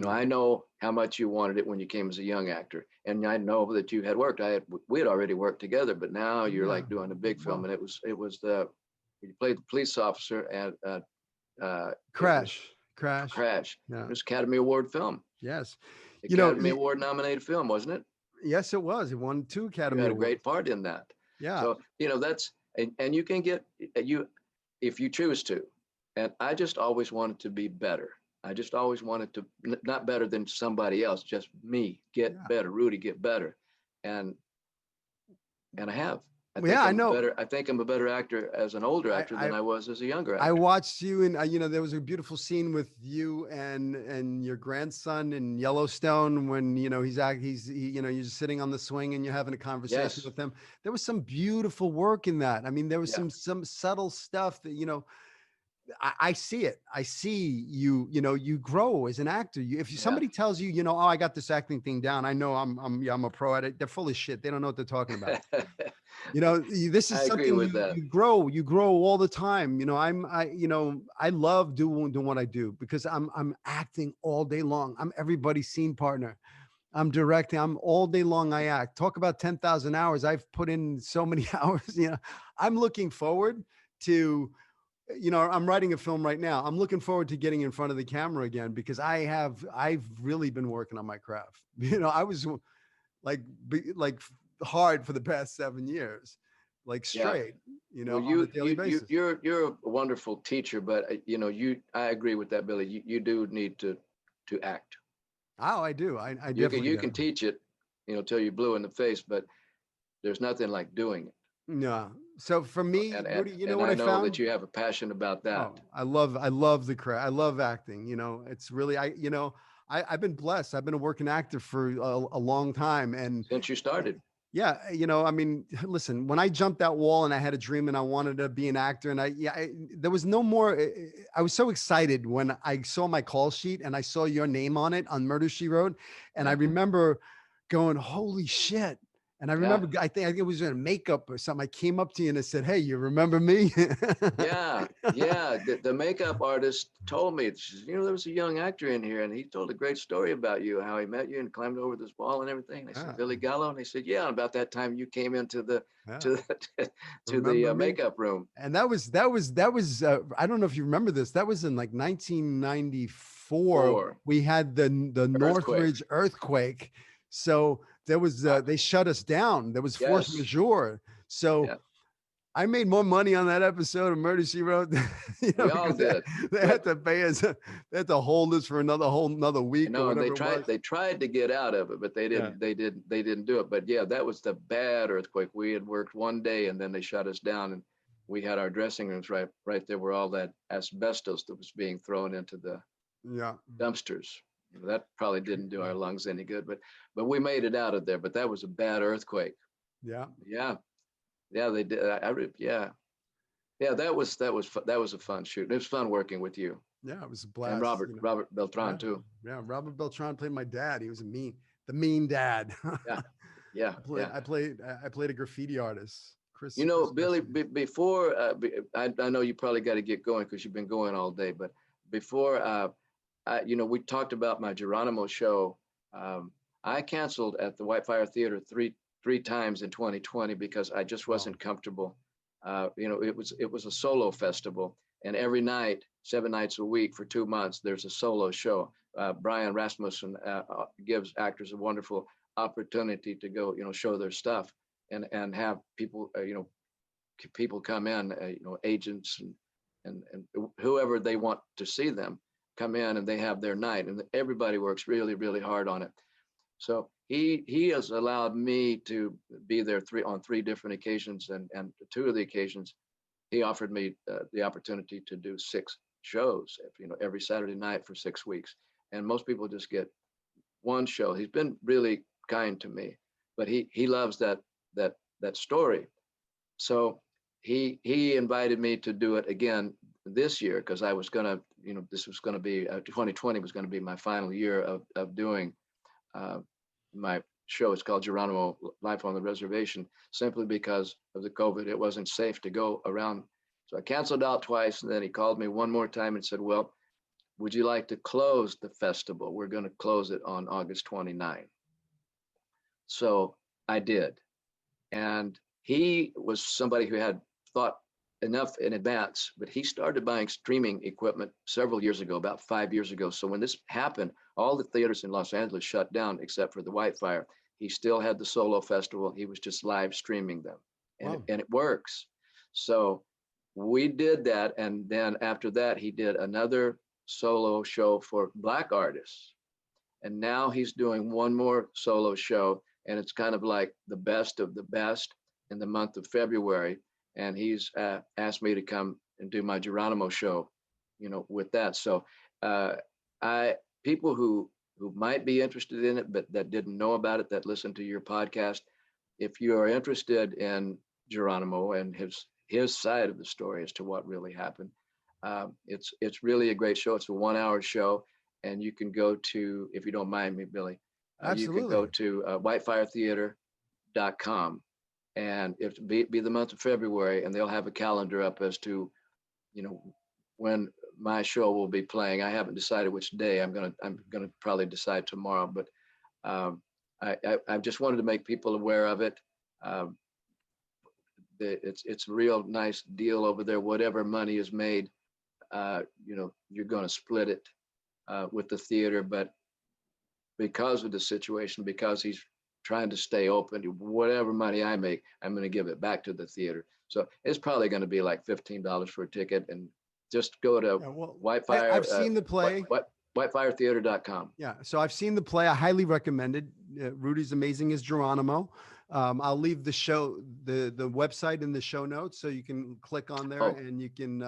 I know how much you wanted it when you came as a young actor, and I know that you had worked. We had already worked together, but now you're like doing a big film, and it was you played the police officer at Crash. Yeah. It was Academy Award film. Yes. Academy Award nominated film, wasn't it? Yes, it was. It won 2 Academy You had Awards. a great part in that. Yeah. So that's and you can get if you choose to. And I just always wanted to be better. I just always wanted to, not better than somebody else, just me get better. Rudy, get better. And I have. I know. I think I'm a better actor as an older actor than I was as a younger actor. I watched you, and there was a beautiful scene with you and your grandson in Yellowstone when you're just sitting on the swing and you're having a conversation with them. There was some beautiful work in that. I mean, there was some subtle stuff that I see it. I see you grow as an actor. If somebody tells you, oh, I got this acting thing down, I know I'm a pro at it. They're full of shit. They don't know what they're talking about. This is something you grow all the time. I love doing what I do, because I'm acting all day long. I'm everybody's scene partner. I'm directing. I'm all day long. I act. Talk about 10,000 hours. I've put in so many hours. I'm looking forward to, I'm writing a film right now. I'm looking forward to getting in front of the camera again, because I've really been working on my craft. I was like hard for the past 7 years, like Yeah. straight, Well, on a daily basis. you're a wonderful teacher, but I agree with that, Billy. You do need to act. Oh, I do. I You can definitely you do. can teach it, till you're blue in the face, but there's nothing like doing it. Yeah. So for me, And and Rudy, you know and what I I know found? that you have a passion about that Oh, I love the craft. I love acting. It's really I've been blessed. I've been a working actor for a long time, and since you started. yeah, I mean, listen, when I jumped that wall and I had a dream and I wanted to be an actor, and there was no more. I was so excited when I saw my call sheet and I saw your name on it on Murder She Wrote, and I Yeah, remember going, "Holy shit!" And I yeah, remember, I think it was in makeup or something. I came up to you and I said, "Hey, you remember me?" yeah, yeah. The makeup artist told me, she says, there was a young actor in here, and he told a great story about you, how he met you and climbed over this wall and everything. And I said, Yeah, Billy Gallo, and they said, yeah. And about that time, you came into the yeah. to the, to Remember the me? makeup room. And that was I don't know if you remember this. That was in like 1994. For We had the earthquake. Northridge earthquake. So there was Uh, they shut us down. There was force yes, majeure. So yeah, I made more money on that episode of Murder She Wrote, we all because they, did. they had But to pay us. They had to hold us for another week or and whatever it was. they tried to get out of it, but Yeah. they didn't do it. But yeah, that was the bad earthquake. We had worked one day, and then they shut us down, and we had our dressing rooms right there where all that asbestos that was being thrown into the Yeah. dumpsters. That probably didn't do our lungs any good, but we made it out of there. But that was a bad earthquake. Yeah. Yeah, yeah, they did. Yeah, yeah. That was a fun shoot. It was fun working with you Yeah. It was a and blast. Robert Yeah. Beltran too. Yeah. Robert Beltran played my dad. He was the mean dad. Yeah, yeah, I played yeah. I played I played a graffiti artist, You Chris know, Billy, Garcia. before I know you probably got to get going because you've been going all day, but before we talked about my Geronimo show. Um, I canceled at the Whitefire Theater three times in 2020 because I just Wow. wasn't comfortable. It was a solo festival, and every night, 7 nights a week for 2 months, there's a solo show. Brian Rasmussen gives actors a wonderful opportunity to go, show their stuff and have people, people come in, agents and whoever they want to see them come in and they have their night, and everybody works really, really hard on it. So he has allowed me to be there on three different occasions, and two of the occasions he offered me the opportunity to do six shows, every Saturday night for 6 weeks. And most people just get one show. He's been really kind to me, but he loves that story. So he invited me to do it again this year because I was gonna, this was gonna be 2020 was gonna be my final year of doing uh, my show. It's called Geronimo Life on the Reservation, simply because of the COVID. It wasn't safe to go around. So I canceled out twice, and then he called me one more time and said, well, would you like to close the festival? We're going to close it on August 29th. So I did. And he was somebody who had thought enough in advance, but he started buying streaming equipment several years ago, about 5 years ago. So when this happened, all the theaters in Los Angeles shut down except for the Whitefire. He still had the solo festival. He was just live streaming them, and Wow. it works. So we did that, and then after that, he did another solo show for Black artists, and now he's doing one more solo show, and it's kind of like the best of the best in the month of February. And he's asked me to come and do my Geronimo show, with that. So I people who might be interested in it, but that didn't know about it, that listen to your podcast, if you are interested in Geronimo and his side of the story as to what really happened, it's really a great show. It's a 1 hour show, and you can go to, if you don't mind me, Billy, you can go Absolutely. to whitefiretheater.com, and it be the month of February, and they'll have a calendar up as to, you know, when my show will be playing. I haven't decided which day. I'm gonna probably decide tomorrow, but um, I just wanted to make people aware of it. Um, it's a real nice deal over there. Whatever money is made, you're going to split it with the theater. But because of the situation, because he's trying to stay open. Whatever money I make, I'm going to give it back to the theater. So it's probably going to be like $15 for a ticket, and just go to Whitefire. I've seen the play. Whitefiretheater.com. Yeah, so I've seen the play. I highly recommend it. Rudy's amazing as Geronimo. I'll leave the website in the show notes, so you can click on there and you can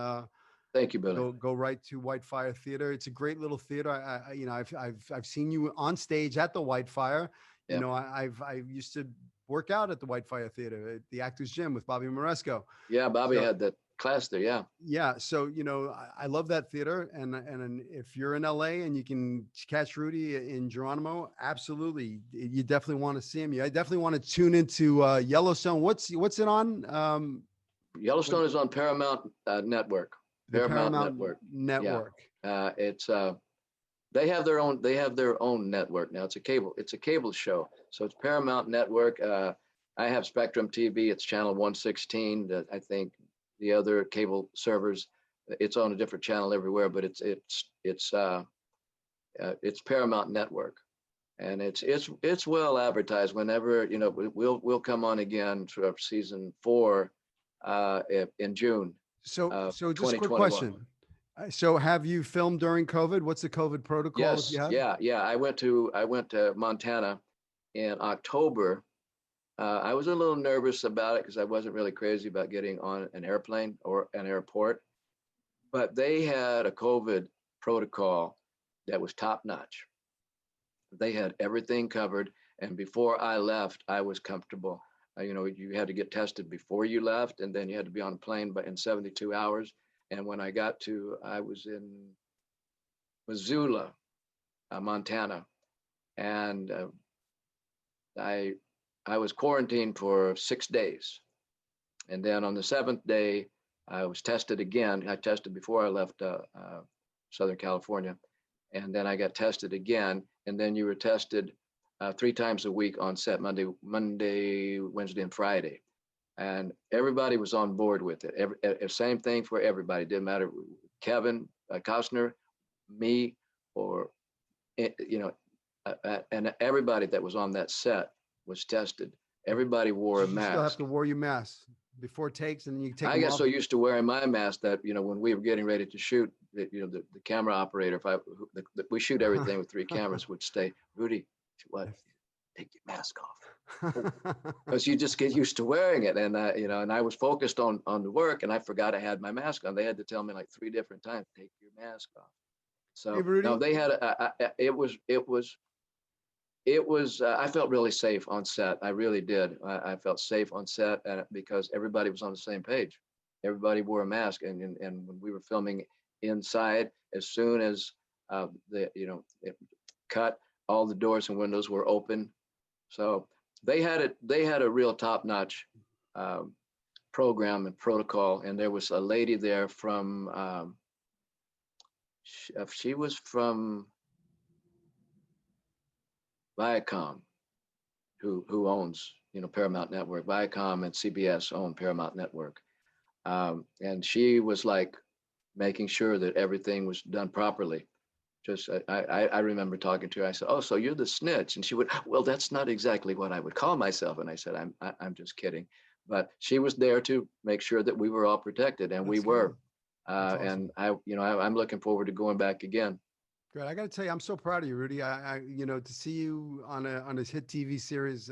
thank you, Billy. Go right to Whitefire Theater. It's a great little theater. I've seen you on stage at the Whitefire. You know, I used to work out at the Whitefire Theater at the Actors Gym with Bobby Moresco. Yeah, Bobby had that class there. Yeah. Yeah. So, you know, I love that theater. And if you're in LA and you can catch Rudy in Geronimo, absolutely. You definitely want to see him. I definitely want to tune into Yellowstone. What's it on? Yellowstone is on Paramount Network. Paramount Network. Yeah. It's they have their own network now. It's a cable show. So it's Paramount Network. I have Spectrum TV. It's channel 116. I think the other cable servers, it's on a different channel everywhere, but it's Paramount Network, and it's well advertised. Whenever, you know, we'll come on again for season 4 in June. So just a quick question. So have you filmed during COVID? What's the COVID protocol? Yes. Yeah. I went to Montana in October. I was a little nervous about it because I wasn't really crazy about getting on an airplane or an airport, but they had a COVID protocol that was top notch. They had everything covered. And before I left, I was comfortable. You know, you had to get tested before you left, and then you had to be on a plane in 72 hours. And when I was in Missoula, Montana, and I was quarantined for 6 days. And then on the 7th day, I was tested again. I tested before I left Southern California. And then I got tested again. And then you were tested 3 times a week on set, Monday, Wednesday, and Friday. And everybody was on board with it. Same thing for everybody. Didn't matter, Kevin Costner, me, or, you know, and everybody that was on that set was tested. Everybody wore a mask. You still have to wear your mask before takes, and then you take. I got so used to wearing my mask that, you know, when we were getting ready to shoot, you know, the camera operator, we shoot everything with 3 cameras, would say, "Rudy, what? Take your mask off," because you just get used to wearing it. And you know, and I was focused on the work, and I forgot I had my mask on. They had to tell me like 3 different times, "Take your mask off." So hey, no, they had it was I felt really safe on set. I really did. I felt safe on set, because everybody was on the same page. Everybody wore a mask, and when we were filming inside, as soon as it cut, all the doors and windows were open. So they had a real top-notch program and protocol. And there was a lady there from she was from Viacom, who owns, you know, Paramount Network. Viacom and CBS own Paramount Network, and she was like making sure that everything was done properly. Just I remember talking to her. I said, "Oh, so you're the snitch?" And she would, "Well, that's not exactly what I would call myself." And I said, "I'm just kidding." But she was there to make sure that we were all protected, and we were. Awesome. And I'm looking forward to going back again. Good. I got to tell you, I'm so proud of you, Rudy. To see you on a hit TV series,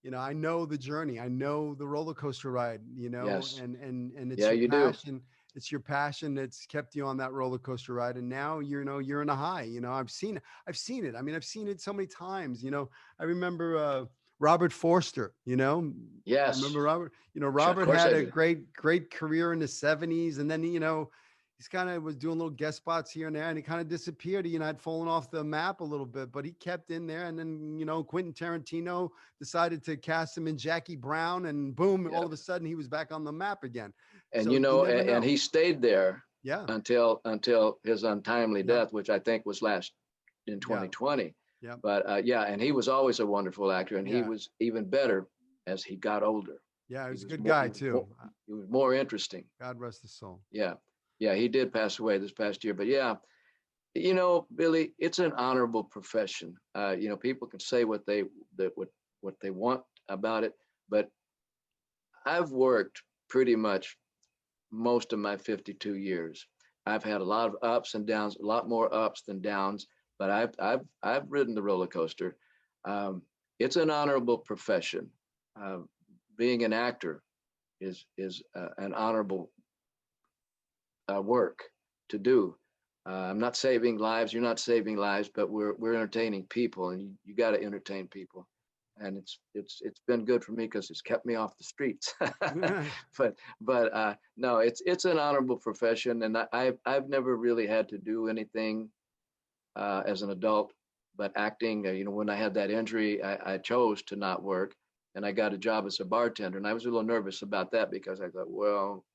you know, I know the journey. I know the roller coaster ride. You know, yes. and it's your passion. It's your passion that's kept you on that roller coaster ride. And now you're in a high. You know, I've seen it. I mean, I've seen it so many times. You know, I remember Robert Forster. You know, yes. Remember Robert? You know, Robert had a great career in the 70s, and then he's kind of was doing little guest spots here and there, and he kind of disappeared. You know, had fallen off the map a little bit, but he kept in there. And then, you know, Quentin Tarantino decided to cast him in Jackie Brown, and boom, all of a sudden he was back on the map again. And so, you know, and he stayed there until his untimely death, which I think was in 2020. Yeah. But and he was always a wonderful actor, and he was even better as he got older. Yeah, he was a good guy too. He was more interesting. God rest his soul. Yeah. Yeah, he did pass away this past year. But yeah, you know, Billy, it's an honorable profession. You know, people can say what they want about it. But I've worked pretty much most of my 52 years. I've had a lot of ups and downs, a lot more ups than downs, but I've ridden the roller coaster. It's an honorable profession. Being an actor is an honorable work to do. I'm not saving lives. You're not saving lives, but we're entertaining people, and you got to entertain people. And it's been good for me because it's kept me off the streets. but no, it's an honorable profession, and I've never really had to do anything as an adult. But acting, when I had that injury, I chose to not work, and I got a job as a bartender, and I was a little nervous about that because I thought, well,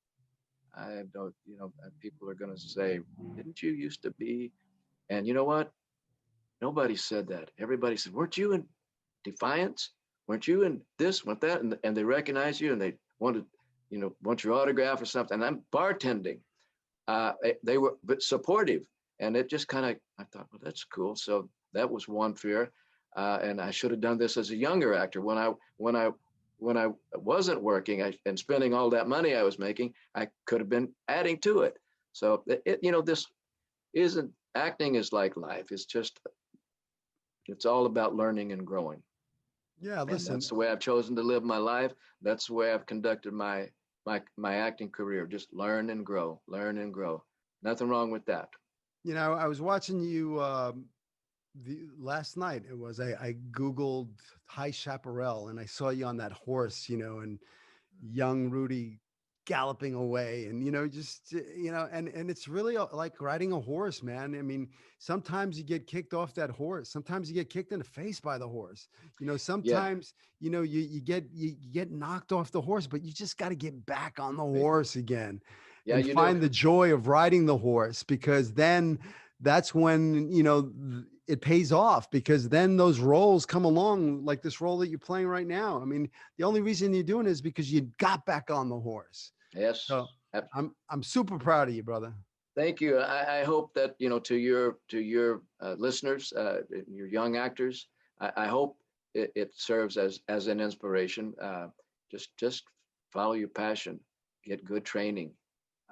I don't, people are going to say, didn't you used to be? And you know what? Nobody said that. Everybody said, weren't you in Defiance? Weren't you in this, weren't that? And they recognize you and they wanted, want your autograph or something. And I'm bartending. They were supportive. And it just kind of, I thought, well, that's cool. So that was one fear. And I should have done this as a younger actor. When I wasn't working and spending all that money I was making, I could have been adding to it. So this isn't, acting is like life. It's all about learning and growing. Yeah, listen. And that's the way I've chosen to live my life. That's the way I've conducted my acting career. Just learn and grow, learn and grow. Nothing wrong with that. I was watching you last night. It was I Googled High Chaparral and I saw you on that horse, and young Rudy galloping away, and and it's really like riding a horse, man. I mean, sometimes you get kicked off that horse, sometimes you get kicked in the face by the horse, sometimes you get knocked off the horse, but you just got to get back on the horse again, and find the joy of riding the horse, because then that's when it pays off, because then those roles come along, like this role that you're playing right now. I mean, the only reason you're doing it is because you got back on the horse. Yes. So I'm super proud of you, brother. Thank you. I hope that, to your listeners, your young actors, I hope it serves as an inspiration. Just follow your passion, get good training,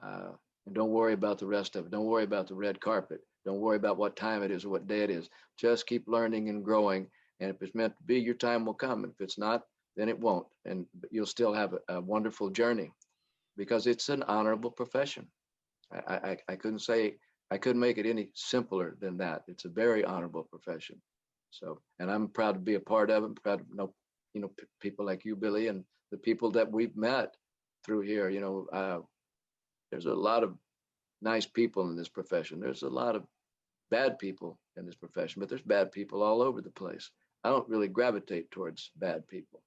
and don't worry about the rest of it. Don't worry about the red carpet. Don't worry about what time it is or what day it is. Just keep learning and growing. And if it's meant to be, your time will come. And if it's not, then it won't. And you'll still have a wonderful journey, because it's an honorable profession. I couldn't make it any simpler than that. It's a very honorable profession. So, and I'm proud to be a part of it. I'm proud to know, people like you, Billy, and the people that we've met through here. There's a lot of nice people in this profession. There's a lot of bad people in this profession, but there's bad people all over the place. I don't really gravitate towards bad people.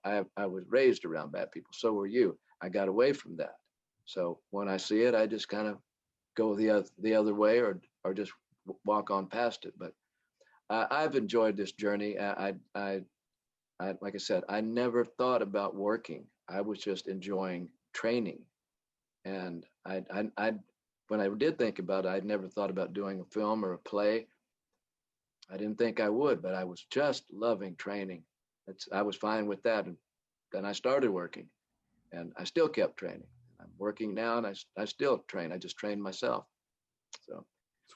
I was raised around bad people. So were you. I got away from that. So when I see it, I just kind of go the other way, or just walk on past it. But I've enjoyed this journey. I like I said, I never thought about working. I was just enjoying training. And when I did think about it, I'd never thought about doing a film or a play. I didn't think I would, but I was just loving training. I was fine with that. And then I started working, and I still kept training. I'm working now, and I still train. I just train myself. So,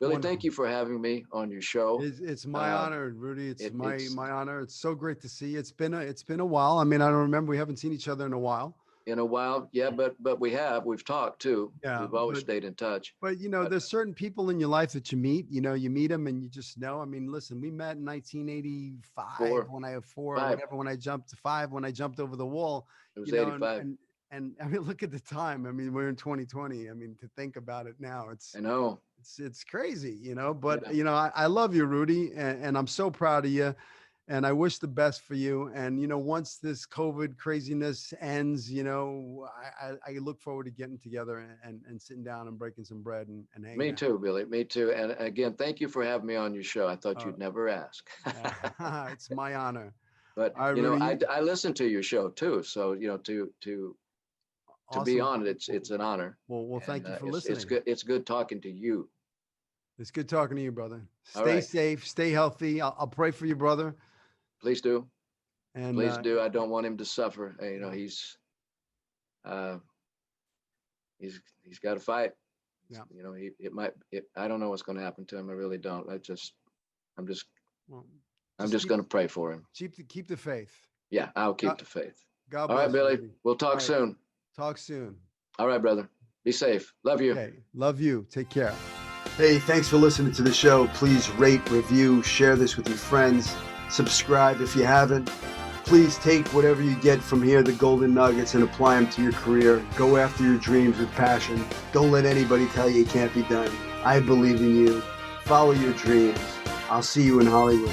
Billy, thank you for having me on your show. It's my honor, Rudy. It's my honor. It's so great to see you. It's been a while. I mean, I don't remember. We haven't seen each other in a while. Yeah, but we've talked too. Yeah, we've always stayed in touch. But there's certain people in your life that you meet. You meet them and you just know. I mean, listen, we met in 1985 when I when I jumped to 5 when I jumped over the wall. It was 85. And I mean, look at the time. I mean, we're in 2020. I mean, to think about it now, I know it's crazy, But I love you, Rudy, and I'm so proud of you. And I wish the best for you. And, once this COVID craziness ends, I look forward to getting together and sitting down and breaking some bread and hanging out. Me too, Billy. Me too. And again, thank you for having me on your show. I thought you'd never ask. It's my honor. But, I listen to your show too. So, to be on it, it's an honor. Well, thank you for listening. It's good talking to you. It's good talking to you, brother. Stay safe, stay healthy. I'll pray for you, brother. Please do. And please do. I don't want him to suffer. You know, he's got to fight. Yeah. You know, I don't know what's going to happen to him. I really don't. I'm just going to pray for him. Keep the faith. Yeah, I'll keep the faith. God All bless right, Billy. you, We'll talk soon. Talk soon. All right, brother. Be safe. Love you. Okay. Love you. Take care. Hey, thanks for listening to the show. Please rate, review, share this with your friends. Subscribe if you haven't. Please take whatever you get from here, the golden nuggets, and apply them to your career. Go after your dreams with passion. Don't let anybody tell you it can't be done. I believe in you. Follow your dreams. I'll see you in Hollywood.